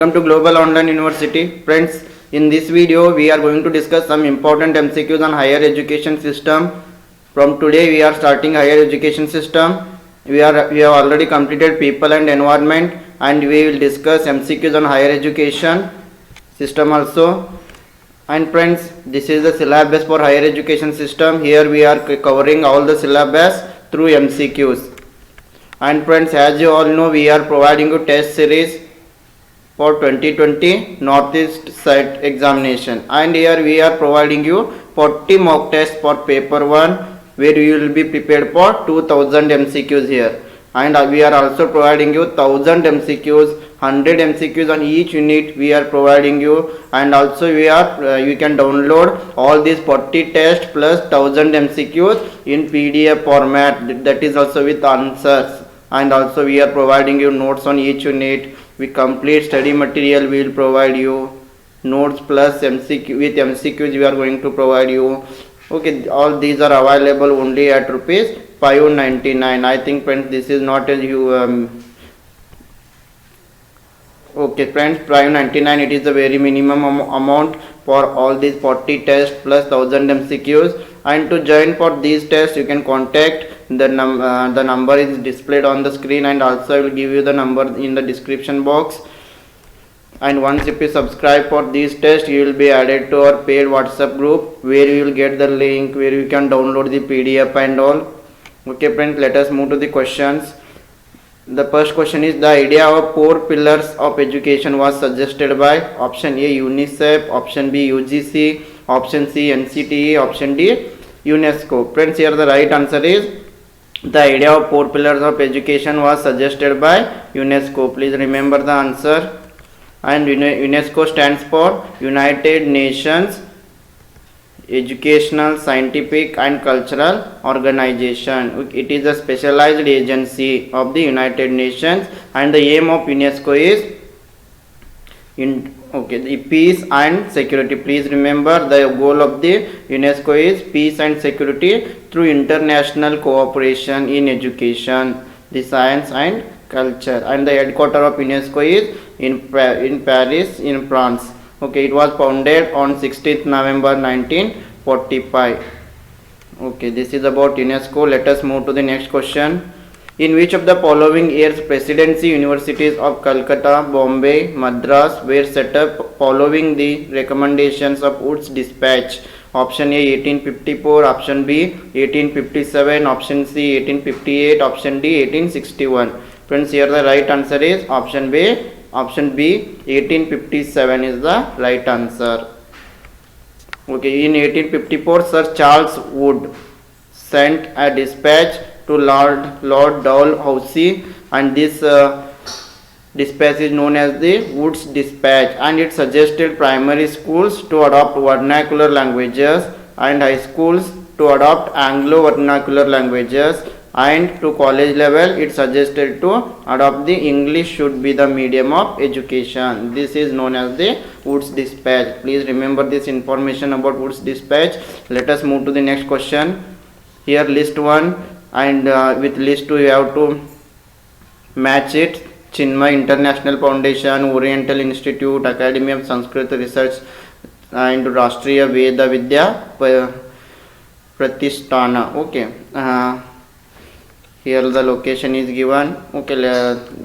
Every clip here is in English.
Welcome to Global Online University. Friends, in this video we are going to discuss some important MCQs on higher education system. From today we are starting higher education system. We have already completed people and environment, and we will discuss MCQs on higher education system also. And friends, this is the syllabus for higher education system. Here we are covering all the syllabus through MCQs. And friends, as you all know, we are providing you test series for 2020 Northeast Site examination, and here we are providing you 40 mock tests for paper 1, where you will be prepared for 2000 MCQs here, and we are also providing you 1000 MCQs, 100 MCQs on each unit we are providing you. And also you can download all these 40 tests plus 1000 MCQs in PDF format, that is also with answers. And also we are providing you notes on each unit. We complete study material, we will provide you notes plus MCQ. With MCQs we are going to provide you. Okay, all these are available only at rupees 599. I think friends, this is not a okay friends, 599, it is the very minimum amount for all these 40 tests plus 1000 MCQs. And to join for these tests you can contact the number is displayed on the screen, and also I will give you the number in the description box. And once if you subscribe for these tests, you will be added to our paid WhatsApp group, where you will get the link where you can download the PDF and all. Okay friends, let us move to the questions. The first question is, the idea of 4 pillars of education was suggested by option A UNICEF, option B UGC, option C NCTE, option D UNESCO. Friends, here the right answer is, the idea of 4 pillars of education was suggested by UNESCO. Please remember the answer. And UNESCO stands for United Nations Educational, Scientific and Cultural Organization. It is a specialized agency of the United Nations, and the aim of UNESCO is the peace and security. Please remember, the goal of the UNESCO is peace and security through international cooperation in education, the science and culture. And the headquarters of UNESCO is in Paris, in France. Okay, it was founded on 16th November 1945. Okay, this is about UNESCO. Let us move to the next question. In which of the following years presidency universities of Calcutta, Bombay, Madras were set up following the recommendations of Woods Dispatch? Option A 1854, option B 1857, option C 1858, option D 1861. Friends, here the right answer is option B. Option B 1857 is the right answer. Okay, in 1854 Sir Charles Wood sent a dispatch to Lord Dalhousie, and this dispatch is known as the Woods Dispatch, and it suggested primary schools to adopt vernacular languages and high schools to adopt Anglo vernacular languages, and to college level it suggested to adopt the English should be the medium of education. This is known as the Woods Dispatch. Please remember this information about Woods Dispatch. Let us move to the next question. Here list 1, and with list 2 you have to match it. Chinmay International Foundation, Oriental Institute, Academy of Sanskrit Research, and Rashtriya Veda Vidya Pratishtana. Okay, here the location is given. Okay,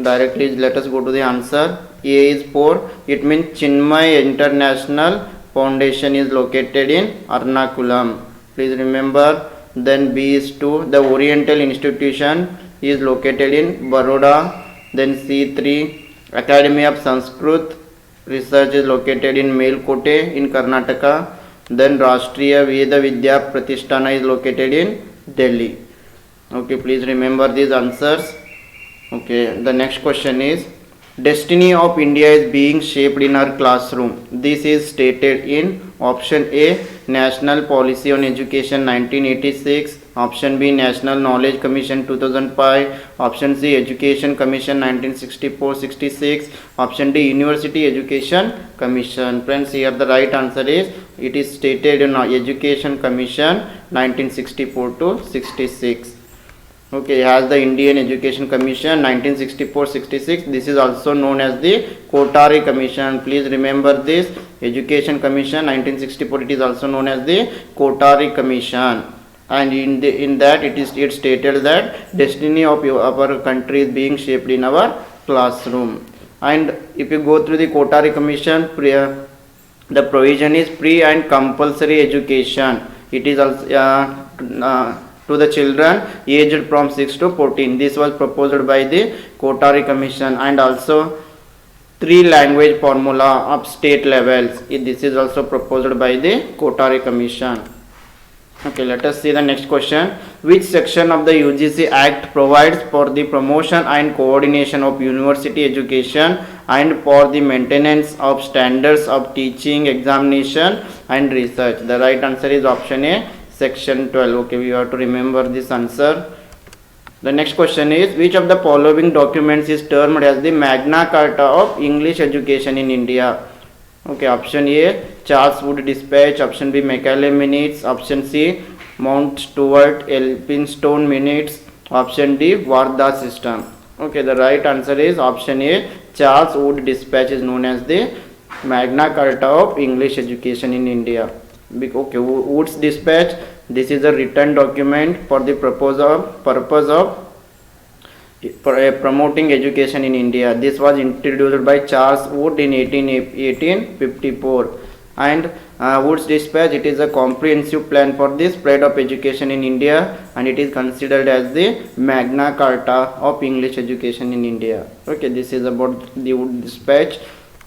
directly let us go to the answer. A is 4, it means Chinmay International Foundation is located in Ernakulam. Please remember. Then B is 2, the Oriental Institution is located in Baroda. Then C3, Academy of Sanskrit Research is located in Melkote in Karnataka. Then Rashtriya Veda Vidya Pratishtana is located in Delhi. Okay, please remember these answers. Okay, the next question is, destiny of India is being shaped in our classroom. This is stated in option A National Policy on Education 1986, option B National Knowledge Commission 2005, option C Education Commission 1964-66, option D University Education Commission. Friends, here the right answer is, it is stated in Education Commission 1964-66. Okay, it has the Indian Education Commission 1964-66. This is also known as the Kotari Commission. Please remember this. Education Commission 1964. It is also known as the Kotari Commission. And in that it stated that destiny of our country is being shaped in our classroom. And if you go through the Kotari Commission, the provision is pre and compulsory education. It is also to the children aged from 6 to 14. This was proposed by the Kotari Commission. And also 3 language formula of state levels. This is also proposed by the Kotari Commission. Okay, let us see the next question. Which section of the UGC Act provides for the promotion and coordination of university education and for the maintenance of standards of teaching, examination and research? The right answer is option A, section 12. Okay, we have to remember this answer. The next question is, which of the following documents is termed as the Magna Carta of English education in India? Okay, option A, Charles Wood Dispatch. Option B, Macaulay Minutes. Option C, Mount Stuart Elphinstone Minutes. Option D, Varda System. Okay, the right answer is option A, Charles Wood Dispatch is known as the Magna Carta of English education in India. Okay, Wood's Dispatch, this is a written document for the purpose of promoting education in India. This was introduced by Charles Wood in 1854. And Wood's Dispatch, it is a comprehensive plan for the spread of education in India, and it is considered as the Magna Carta of English education in India. Okay, this is about the Wood Dispatch.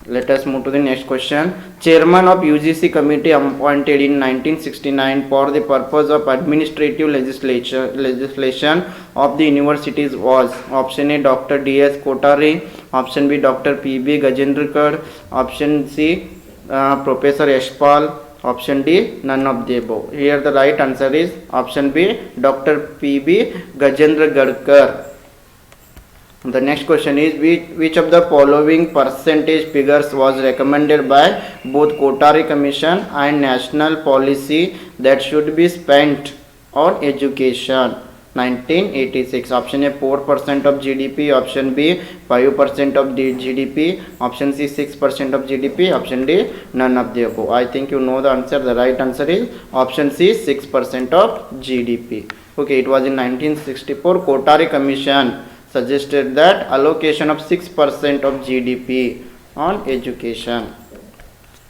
Let us move to the next question. Chairman of UGC committee appointed in 1969 for the purpose of administrative legislation of the universities was option A, Dr. D.S. Kotari. Option B, Dr. P.B. Gajendrakar. Option C, Professor Yashpal. Option D, none of the above. Here the right answer is option B, Dr. P.B. Gajendrakar. The next question is, which of the following percentage figures was recommended by both Kotari Commission and national policy that should be spent on education? 1986. Option A, 4% of GDP. Option B, 5% of the GDP. Option C, 6% of GDP. Option D, none of the above. I think you know the answer. The right answer is option C, 6% of GDP. Okay, it was in 1964. Kotari Commission suggested that allocation of 6% of GDP on education.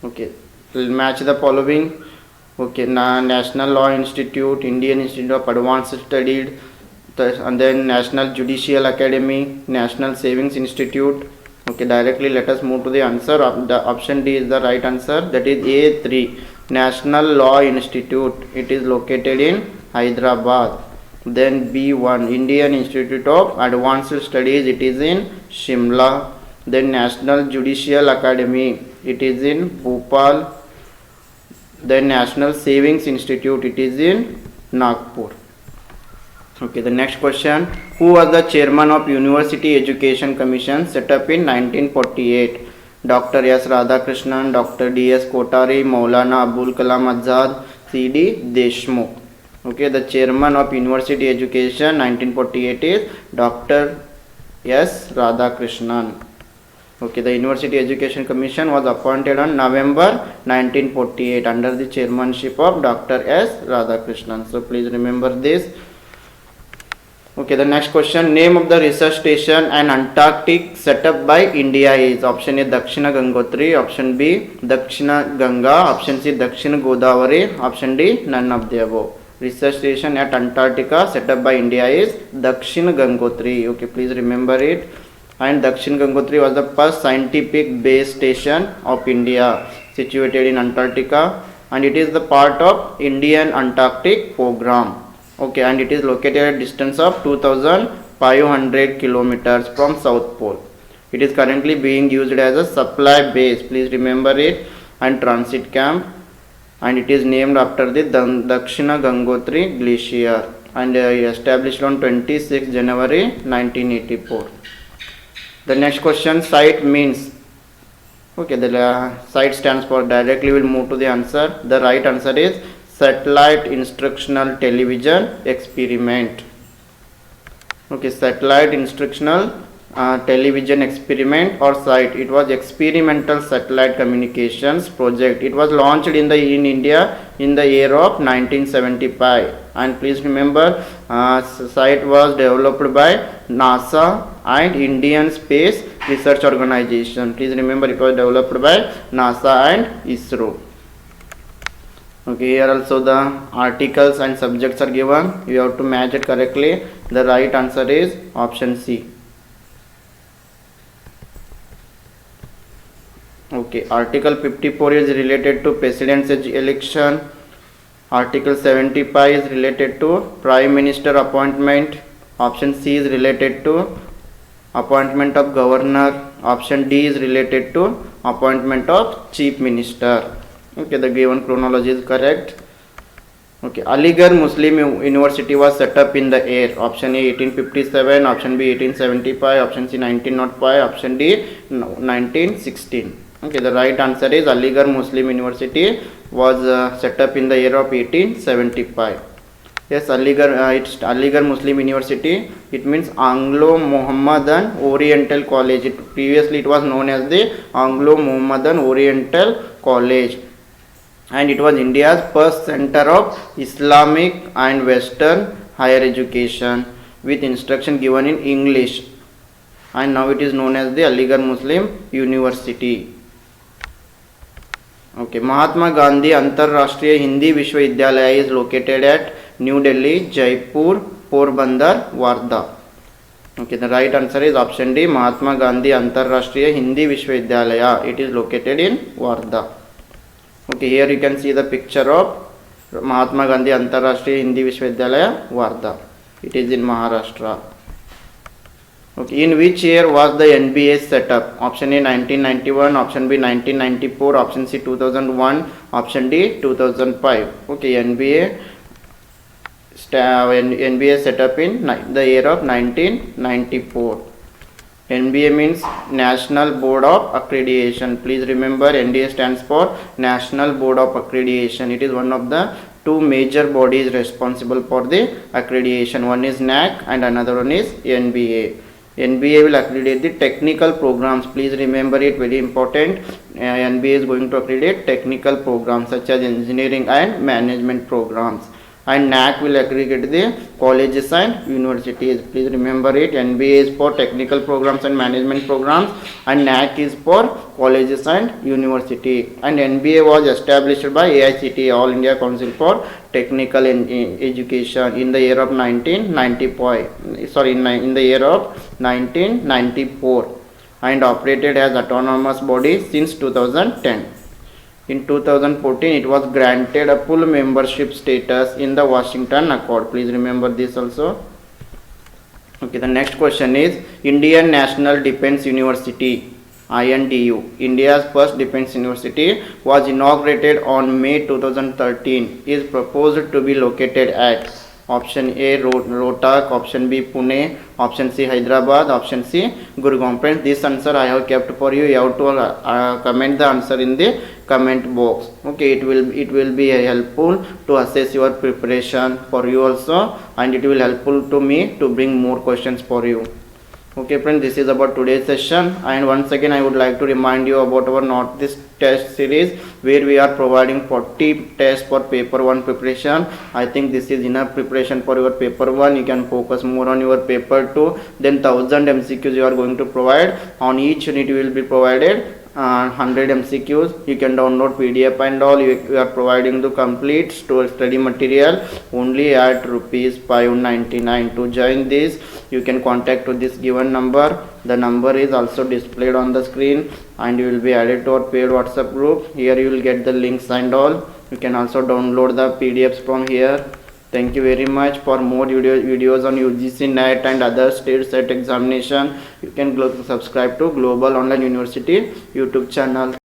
Okay, we'll match the following. Okay, National Law Institute, Indian Institute of Advanced Studies, and then National Judicial Academy, National Savings Institute. Okay, directly let us move to the answer. The option D is the right answer. That is A3, National Law Institute. It is located in Hyderabad. Then B1, Indian Institute of Advanced Studies, it is in Shimla. Then National Judicial Academy, it is in Bhopal. Then National Savings Institute, it is in Nagpur. Okay, the next question. Who was the chairman of University Education Commission set up in 1948? Dr. S. Radhakrishnan, Dr. D.S. Kotari, Maulana Abul Kalam Azad, C.D. Deshmukh. Okay, the chairman of University Education 1948 is Dr. S. Radhakrishnan. Okay, the University Education Commission was appointed on November 1948 under the chairmanship of Dr. S. Radhakrishnan. So please remember this. Okay, the next question. Name of the research station and Antarctic set up by India is option A, Dakshina Gangotri. Option B, Dakshina Ganga. Option C, Dakshina Godavari. Option D, none of the above. Research station at Antarctica set up by India is Dakshin Gangotri. Okay, please remember it. And Dakshin Gangotri was the first scientific base station of India situated in Antarctica, and it is the part of Indian Antarctic program. Okay, and it is located at a distance of 2500 kilometers from South Pole. It is currently being used as a supply base. Please remember it. And transit camp. And it is named after the Dakshina Gangotri Glacier, and established on 26 January 1984. The next question, site means. Okay, the site stands for, directly we'll move to the answer. The right answer is Satellite Instructional Television Experiment. Okay, satellite instructional television experiment or site. It was experimental satellite communications project. It was launched in India in the year of 1975. And please remember, site was developed by NASA and Indian Space Research Organization. Please remember, it was developed by NASA and ISRO. Okay, here also the articles and subjects are given. You have to match it correctly. The right answer is option C. Okay, article 54 is related to presidential election. Article 75 is related to prime minister appointment. Option C is related to appointment of governor. Option D is related to appointment of chief minister. Okay, the given chronology is correct. Okay, Aligarh Muslim University was set up in the year. Option A 1857, option B 1875, option C 1905, option D 1916. Okay, the right answer is Aligarh Muslim University was set up in the year of 1875. Yes, it's Aligarh Muslim University. It means Anglo-Mohammedan Oriental College. Previously it was known as the Anglo-Mohammedan Oriental College. And it was India's first center of Islamic and Western higher education with instruction given in English, and now it is known as the Aligarh Muslim University. Okay, Mahatma Gandhi Antarrashtriya Hindi Vishwavidyalaya is located at New Delhi, Jaipur, Porbandar, Wardha. Okay, the right answer is option D, Mahatma Gandhi Antarrashtriya Hindi Vishwavidyalaya. It is located in Wardha. Okay, here you can see the picture of Mahatma Gandhi Antarrashtriya Hindi Vishwavidyalaya, Wardha. It is in Maharashtra. Okay, in which year was the NBA set up? Option A 1991, option B 1994, option C 2001, option D 2005. Okay, NBA set up in the year of 1994. NBA means National Board of Accreditation. Please remember, NBA stands for National Board of Accreditation. It is one of the two major bodies responsible for the accreditation. One is NAC and another one is NBA. NBA will accredit the technical programs. Please remember it, very important. NBA is going to accredit technical programs such as engineering and management programs. And NAC will accredit the colleges and universities. Please remember it. NBA is for technical programs and management programs, and NAC is for colleges and university. And NBA was established by AICTE, All India Council for Technical Education, in the year of 1995. Sorry, in the year of 1994, and operated as autonomous body since 2010. In 2014, it was granted a full membership status in the Washington Accord. Please remember this also. Okay, the next question is Indian National Defence University, INDU, India's first defence university, was inaugurated on May 2013. Is proposed to be located at option A Rohtak, option B Pune, option C Hyderabad, option C Gurgaon. Friends, this answer I have kept for you. You have to comment the answer in the comment box. Okay, it will be helpful to assess your preparation for you also, and it will helpful to me to bring more questions for you. Okay friends, this is about today's session, and once again I would like to remind you about our Northeast test series, where we are providing 40 tests for paper 1 preparation. I think this is enough preparation for your paper 1. You can focus more on your paper 2. Then 1000 MCQs you are going to provide. On each unit you will be provided 100 MCQs. You can download PDF and all. We are providing the complete study material only at rupees 599. To join this, you can contact to this given number. The number is also displayed on the screen, and you will be added to our paid WhatsApp group. Here you will get the links and all. You can also download the PDFs from here. Thank you very much. For more videos on UGC NET and other state set examination, you can subscribe to Global Online University YouTube channel.